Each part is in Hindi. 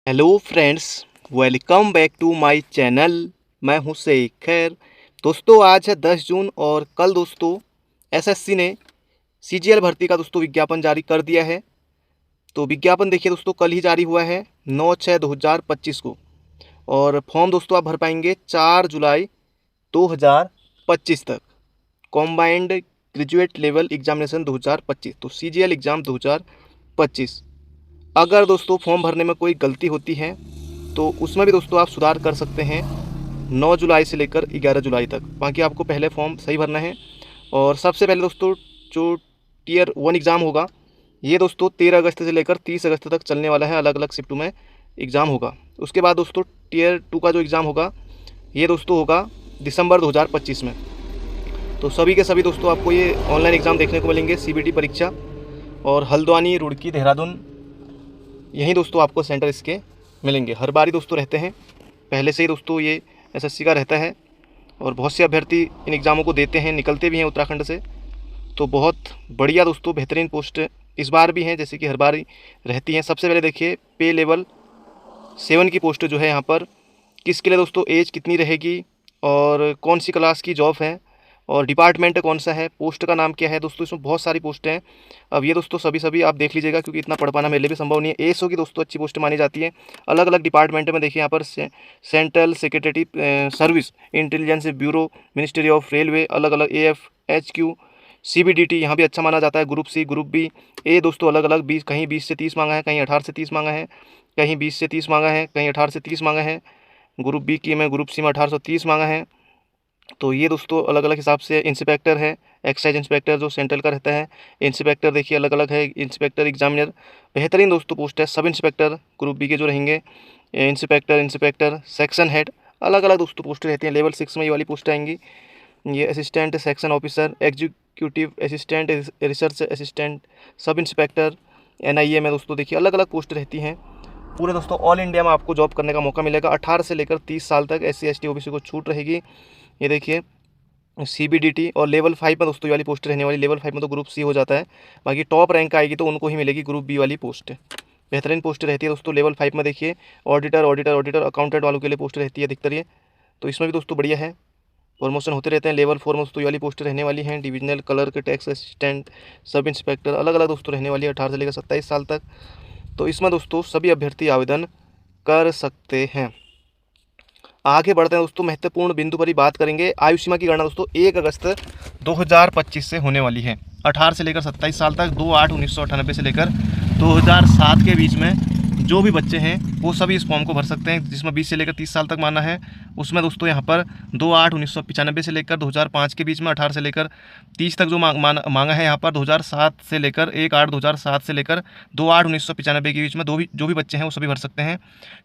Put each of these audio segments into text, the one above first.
Hello friends, welcome back to my channel. मैं हूं शेखर। दोस्तों, आज है 10 जून और कल दोस्तों एसएससी ने सीजीएल भर्ती का दोस्तों विज्ञापन जारी कर दिया है। तो विज्ञापन देखिए दोस्तों, कल ही जारी हुआ है 9/6/2025 को। और फॉर्म दोस्तों आप भर पाएंगे 4 जुलाई 2025 तक। कॉम्बाइंड ग्रेजुएट लेवल एग्जामिनेशन 2025, तो सीजीएल एग्ज़ाम 2025। अगर दोस्तों फॉर्म भरने में कोई गलती होती है तो उसमें भी दोस्तों आप सुधार कर सकते हैं 9 जुलाई से लेकर 11 जुलाई तक। बाकी आपको पहले फॉर्म सही भरना है। और सबसे पहले दोस्तों जो टियर 1 एग्ज़ाम होगा, ये दोस्तों 13 अगस्त से लेकर 30 अगस्त तक चलने वाला है। अलग अलग शिफ्टों में एग्ज़ाम होगा। उसके बाद दोस्तों टियर 2 का जो एग्ज़ाम होगा, ये दोस्तों होगा दिसंबर 2025 में। तो सभी के सभी दोस्तों आपको ये ऑनलाइन एग्ज़ाम देखने को मिलेंगे। सीबीटी परीक्षा और हल्द्वानी, रुड़की, देहरादून, यहीं दोस्तों आपको सेंटर इसके मिलेंगे। हर बार ही दोस्तों रहते हैं, पहले से ही दोस्तों ये एसएससी का रहता है। और बहुत से अभ्यर्थी इन एग्ज़ामों को देते हैं, निकलते भी हैं उत्तराखंड से। तो बहुत बढ़िया दोस्तों बेहतरीन पोस्ट इस बार भी हैं, जैसे कि हर बार ही रहती हैं। सबसे पहले देखिए पे लेवल 7 की पोस्ट जो है यहाँ पर किसके लिए दोस्तों, एज कितनी रहेगी और कौन सी क्लास की जॉब है और डिपार्टमेंट कौन सा है, पोस्ट का नाम क्या है। दोस्तों इसमें बहुत सारी पोस्टें हैं। अब ये दोस्तों सभी आप देख लीजिएगा, क्योंकि इतना पढ़ पाना मेरे लिए भी संभव नहीं है। एएसओ की दोस्तों अच्छी पोस्ट मानी जाती है। अलग अलग डिपार्टमेंट में देखिए यहाँ पर central secretary service, intelligence bureau, ministry of railway, अलग अलग एएफ, एचक्यू, सीबीडीटी यहाँ भी अच्छा माना जाता है। ग्रुप सी, ग्रुप बी, ए दोस्तों अलग अलग 20, कहीं 20 से 30 मांगा है, कहीं 18 से 30 मांगा है, कहीं 20 से 30 मांगा है, कहीं 18 से 30 मांगा है। ग्रुप बी की में, ग्रुप सी में 1830 मांगा है। तो ये दोस्तों अलग अलग हिसाब से। इंस्पेक्टर है, एक्साइज इंस्पेक्टर जो सेंट्रल का रहता है। इंस्पेक्टर देखिए अलग अलग है। इंस्पेक्टर एग्जामिनर बेहतरीन दोस्तों पोस्ट है। सब इंस्पेक्टर ग्रुप बी के जो रहेंगे, इंस्पेक्टर सेक्शन हेड, अलग अलग दोस्तों पोस्ट रहती हैं। लेवल 6 में ये वाली पोस्ट आएंगी। ये assistant section officer, executive assistant, research assistant, sub inspector, NIA में दोस्तों देखिए अलग अलग पोस्ट रहती हैं। पूरे दोस्तों ऑल इंडिया में आपको जॉब करने का मौका मिलेगा। 18 से लेकर 30 साल तक SC ST OBC को छूट रहेगी। ये देखिए CBDT और लेवल 5 में दोस्तों ये वाली पोस्ट रहने वाली। लेवल 5 में तो ग्रुप सी हो जाता है, बाकी टॉप रैंक आएगी तो उनको ही मिलेगी ग्रुप बी वाली पोस्ट। बेहतरीन पोस्ट रहती है दोस्तों। लेवल 5 में देखिए ऑडिटर अकाउंटेंट वालों के लिए पोस्ट रहती है अधिकतर ये। तो इसमें भी दोस्तों बढ़िया है, प्रमोशन होते रहते हैं। लेवल 4 में दोस्तों ये वाली पोस्ट रहने वाली हैं। Divisional clerk, tax assistant, sub inspector, अलग अलग दोस्तों रहने वाली है 18 से लेकर 27 साल तक। तो इसमें दोस्तों सभी अभ्यर्थी आवेदन कर सकते हैं। आगे बढ़ते हैं दोस्तों, महत्वपूर्ण बिंदु पर ही बात करेंगे। आयु सीमा की गणना दोस्तों 1 अगस्त 2025 से होने वाली है। 18 से लेकर 27 साल तक, 2/8/1998 से लेकर 2007 के बीच में जो भी बच्चे हैं वो सभी इस फॉर्म को भर सकते हैं। जिसमें 20 से लेकर 30 साल तक माना है, उसमें दोस्तों यहाँ पर 2/8/1995 से लेकर 2005 के बीच में, 18 से लेकर 30 तक जो मांगा है यहाँ पर 2007 से लेकर 1/8/2007 से लेकर 2/8/1995 के बीच में जो भी बच्चे हैं वो सभी भर सकते हैं।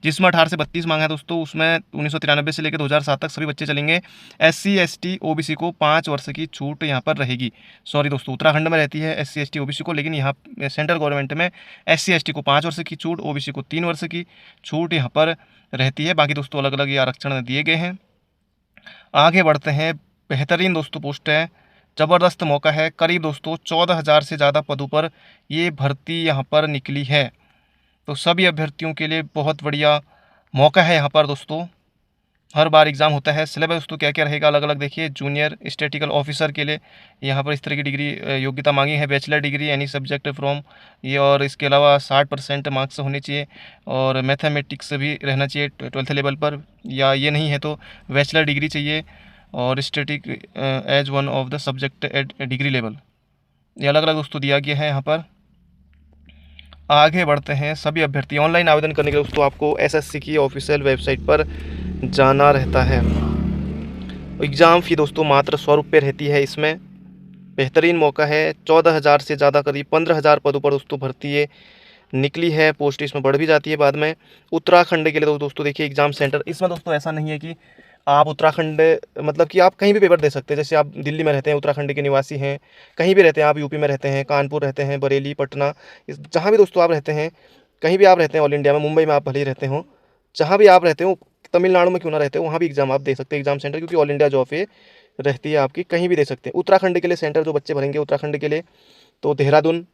जिसमें 18 से 32 मांगा है दोस्तों, उसमें 1993 से लेकर 2007 तक सभी बच्चे चलेंगे। SC ST OBC को 5 वर्ष की छूट यहाँ पर रहेगी। सॉरी दोस्तों, उत्तराखंड में रहती है SC ST OBC को, लेकिन यहाँ सेंट्रल गवर्नमेंट में SC ST को 5 वर्ष की छूट, OBC को 3 वर्ष की छूट यहाँ पर रहती है। बाकी दोस्तों अलग अलग ये आरक्षण दिए गए हैं। आगे बढ़ते हैं। बेहतरीन दोस्तों पोस्ट है, ज़बरदस्त मौका है। करीब दोस्तों 14,000 से ज़्यादा पदों पर ये भर्ती यहाँ पर निकली है। तो सभी अभ्यर्थियों के लिए बहुत बढ़िया मौका है यहाँ पर दोस्तों। हर बार एग्ज़ाम होता है। सिलेबस दोस्तों क्या क्या रहेगा अलग अलग देखिए। जूनियर स्टैटिकल ऑफिसर के लिए यहाँ पर इस तरह की डिग्री योग्यता मांगी है। Bachelor degree any subject from ये, और इसके अलावा 60% मार्क्स होने चाहिए और मैथमेटिक्स भी रहना चाहिए 12th लेवल पर, या ये नहीं है तो बैचलर डिग्री चाहिए और static as one of the subject at degree level. ये अलग अलग दोस्तों दिया गया है यहाँ पर। आगे बढ़ते हैं। सभी अभ्यर्थी ऑनलाइन आवेदन करने के लिए दोस्तों आपको SSC की ऑफिशियल वेबसाइट पर जाना रहता है। एग्ज़ाम फ़ी दोस्तों मात्र 100 रुपये रहती है। इसमें बेहतरीन मौका है। 14,000 से ज़्यादा करीब 15,000 पदों पर दोस्तों भर्ती ये निकली है। पोस्ट इसमें बढ़ भी जाती है बाद में। उत्तराखंड के लिए दोस्तों देखिए एग्ज़ाम सेंटर इसमें दोस्तों ऐसा नहीं है कि आप उत्तराखंड मतलब कि आप कहीं भी पेपर दे सकते हैं। जैसे आप दिल्ली में रहते हैं, उत्तराखंड के निवासी हैं, कहीं भी रहते हैं, आप यूपी में रहते हैं, कानपुर रहते हैं, बरेली, पटना, जहाँ भी दोस्तों आप रहते हैं, कहीं भी आप रहते हैं ऑल इंडिया में, मुंबई में आप भले ही रहते हो, जहाँ भी आप रहते हो, तमिलनाडु में क्यों ना रहते हो, वहाँ भी एग्ज़ाम आप दे सकते हैं एग्ज़ाम सेंटर, क्योंकि ऑल इंडिया जॉब ये रहती है आपकी, कहीं भी दे सकते हैं। उत्तराखंड के लिए सेंटर जो बच्चे भरेंगे उत्तराखंड के लिए, तो देहरादून,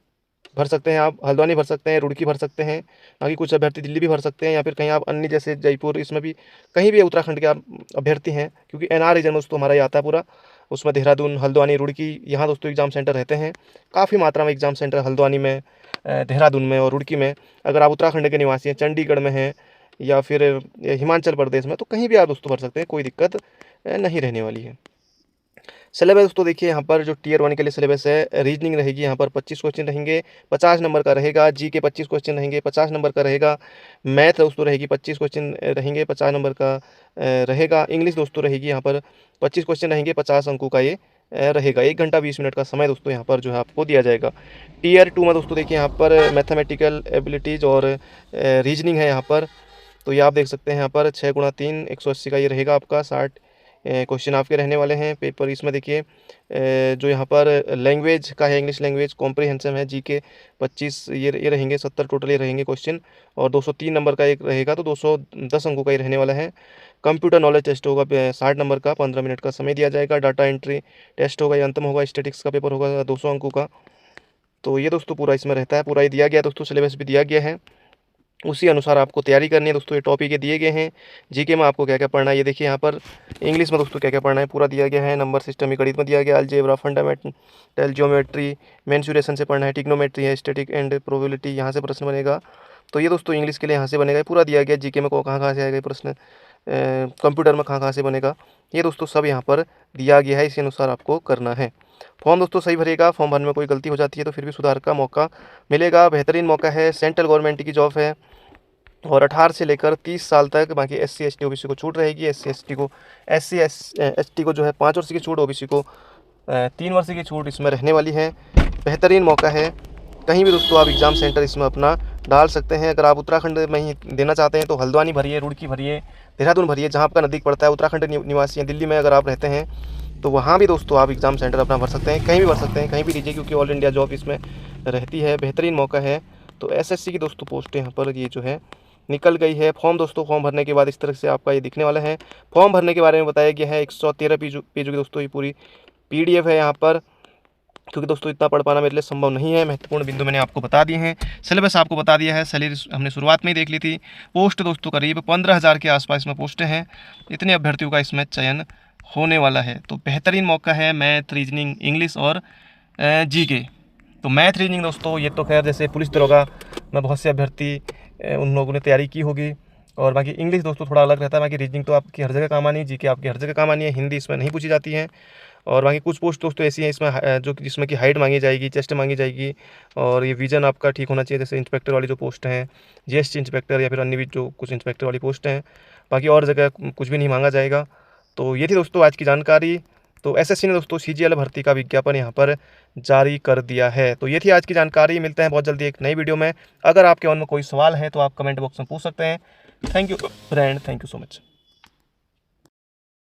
भर सकते हैं, आप हल्द्वानी भर सकते हैं, रुड़की भर सकते हैं, बाकी कुछ अभ्यर्थी दिल्ली भी भर सकते हैं, या फिर कहीं आप अन्य जैसे जयपुर, इसमें भी कहीं भी उत्तराखंड के आप अभ्यर्थी हैं, क्योंकि एनआर रीजन में दोस्तों हमारा ये आता है पूरा। उसमें देहरादून, हल्द्वानी, रुड़की, यहाँ दोस्तों एग्ज़ाम सेंटर रहते हैं। काफ़ी मात्रा में एग्ज़ाम सेंटर हल्द्वानी में, देहरादून में और रुड़की में। अगर आप उत्तराखंड के निवासी हैं, चंडीगढ़ में हैं या फिर हिमाचल प्रदेश में, तो कहीं भी आप दोस्तों भर सकते हैं, कोई दिक्कत नहीं रहने वाली है। सिलेबस दोस्तों देखिए, यहाँ पर जो टियर 1 के लिए सिलेबस है, रीजनिंग रहेगी यहाँ पर 25 क्वेश्चन रहेंगे, 50 नंबर का रहेगा। जी के 25 क्वेश्चन रहेंगे, 50 नंबर का रहेगा। मैथ दोस्तों रहेगी 25 क्वेश्चन रहेंगे, 50 नंबर का रहेगा। इंग्लिश दोस्तों रहेगी यहाँ पर 25 क्वेश्चन रहेंगे, 50 अंकों का ये रहेगा। 1 घंटा 20 मिनट का समय दोस्तों यहाँ पर जो है आपको दिया जाएगा। टियर 2 में दोस्तों देखिए, यहाँ पर मैथमेटिकल एबिलिटीज़ और रीजनिंग है यहाँ पर। तो ये आप देख सकते हैं यहाँ पर 6 गुणा 3 180 का ये रहेगा आपका। 60 क्वेश्चन आपके रहने वाले हैं पेपर। इसमें देखिए जो यहाँ पर लैंग्वेज का है, इंग्लिश लैंग्वेज कॉम्प्रिहेंसिव है। जी के 25 ये रहेंगे, 70 टोटल ये रहेंगे क्वेश्चन, और 203 नंबर का एक रहेगा, तो 210 अंकों का ये रहने वाला है। कंप्यूटर नॉलेज टेस्ट होगा 60 नंबर का, 15 मिनट का समय दिया जाएगा। डाटा एंट्री टेस्ट होगा, ये अंतिम होगा। स्टैटिक्स का पेपर होगा 200 अंकों का। तो ये दोस्तों पूरा इसमें रहता है, पूरा ये दिया गया दोस्तों, सिलेबस भी दिया गया है, उसी अनुसार आपको तैयारी करनी है दोस्तों। ये टॉपिक ये दिए गए हैं। जीके में आपको क्या क्या पढ़ना है, ये देखिए यहाँ पर इंग्लिश में दोस्तों क्या क्या पढ़ना है पूरा दिया गया है। नंबर सिस्टम ही गणित में दिया गया, अलजेब्रा, फंडामेंटल ज्योमेट्री, मेंसुरेशन से पढ़ना है, ट्रिग्नोमेट्री है, स्टैटिक एंड प्रोबेबिलिटी, यहाँ से प्रश्न बनेगा। तो ये दोस्तों इंग्लिश के लिए यहाँ से बनेगा, पूरा दिया गया। जीके में कहाँ कहाँ से आएगा प्रश्न, कंप्यूटर में कहाँ कहाँ से बनेगा, ये दोस्तों सब यहाँ पर दिया गया है। इसी अनुसार आपको करना है। फॉर्म दोस्तों सही भरेगा, फॉर्म भरने में कोई गलती हो जाती है तो फिर भी सुधार का मौका मिलेगा। बेहतरीन मौका है, सेंट्रल गवर्नमेंट की जॉब है, और 18 से लेकर 30 साल तक। बाकी SC ST OBC को छूट रहेगी। SC ST को जो है 5 वर्ष की छूट, OBC को 3 वर्ष की छूट इसमें रहने वाली है। बेहतरीन मौका है, कहीं भी दोस्तों आप एग्ज़ाम सेंटर इसमें अपना डाल सकते हैं। अगर आप उत्तराखंड में ही देना चाहते हैं तो हल्द्वानी भरिए, रुड़की भरिए, देहरादून भरिए, जहाँ आपका नज़दीक पड़ता है। उत्तराखंड निवासी हैं, दिल्ली में अगर आप रहते हैं तो वहाँ भी दोस्तों आप एग्ज़ाम सेंटर अपना भर सकते हैं, कहीं भी भर सकते हैं, कहीं भी दीजिए, क्योंकि ऑल इंडिया जॉब इसमें रहती है। बेहतरीन मौका है। तो SSC की दोस्तों पोस्ट यहाँ पर ये जो है निकल गई है। फॉर्म दोस्तों, फॉर्म भरने के बाद इस तरह से आपका ये दिखने वाला है। फॉर्म भरने के बारे में बताया गया है। 113 पेजों की दोस्तों ये पूरी PDF है यहाँ पर, क्योंकि दोस्तों इतना पढ़ पाना मेरे लिए संभव नहीं है। महत्वपूर्ण बिंदु मैंने आपको बता दिए हैं, सिलेबस आपको बता दिया है, सैलरी हमने शुरुआत में ही देख ली थी। पोस्ट दोस्तों करीब 15,000 के आसपास में पोस्टें हैं। इतने अभ्यर्थियों का इसमें चयन होने वाला है। तो बेहतरीन मौका है, मैथ, रीजनिंग, इंग्लिश और GK। तो मैथ, रीजनिंग दोस्तों ये तो खैर जैसे पुलिस दरोगा में बहुत से अभ्यर्थी उन लोगों ने तैयारी की होगी। और बाकी इंग्लिश दोस्तों थोड़ा अलग रहता है। बाकी रीजनिंग तो आपकी हर जगह काम आनी है, GK आपकी हर जगह काम आनी है। हिंदी इसमें नहीं पूछी जाती है। और बाकी कुछ पोस्ट दोस्तों ऐसी हैं इसमें जो जिसमें कि हाइट मांगी जाएगी, चेस्ट मांगी जाएगी, और ये विजन आपका ठीक होना चाहिए। जैसे इंस्पेक्टर वाली जो पोस्ट हैं, GST इंस्पेक्टर, या फिर अन्य भी जो कुछ इंस्पेक्टर वाली पोस्ट हैं। बाकी और जगह कुछ भी नहीं मांगा जाएगा। तो ये थी दोस्तों आज की जानकारी। तो SSC ने दोस्तों CGL भर्ती का विज्ञापन यहाँ पर जारी कर दिया है। तो ये थी आज की जानकारी। मिलते हैं बहुत जल्दी एक नई वीडियो में। अगर आपके मन में कोई सवाल है तो आप कमेंट बॉक्स में पूछ सकते हैं। Thank you friend, thank you so much.